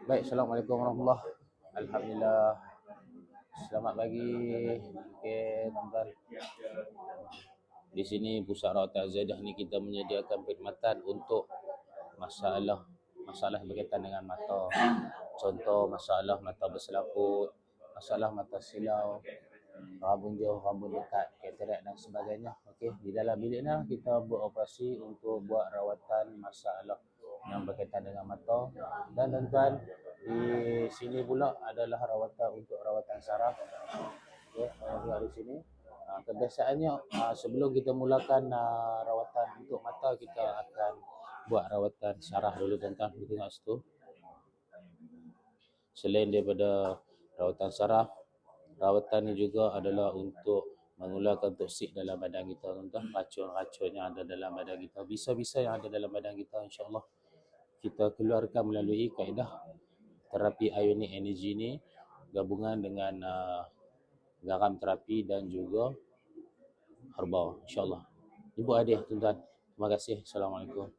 Baik, Assalamualaikum warahmatullahi wabarakatuh. Alhamdulillah. Selamat pagi. Okey, tuan-tuan. Di sini Pusat Rawatan Zaidah ni kita menyediakan perkhidmatan untuk masalah berkaitan dengan mata. Contoh masalah mata berselaput, masalah mata silau, rabun jauh, rabun dekat, katarak dan sebagainya. Okey, di dalam bilik ni kita beroperasi untuk buat rawatan masalah yang berkaitan dengan mata. Dan tuan-tuan, di sini pula adalah rawatan saraf. Okey, di sini. Kebiasaannya sebelum kita mulakan rawatan untuk mata, kita akan buat rawatan saraf dulu, tuan-tuan. Kita tengok situ. Selain daripada rawatan saraf, rawatan ni juga adalah untuk mengeluarkan toksik dalam badan kita, tuan-tuan. Racun-racun yang ada dalam badan kita, bisa-bisa yang ada dalam badan kita, insya-Allah kita keluarkan melalui kaedah terapi ionic energy ni, gabungan dengan garam terapi dan juga herba, insya-Allah. Ibu hadiah, tuan-tuan. Terima kasih. Assalamualaikum.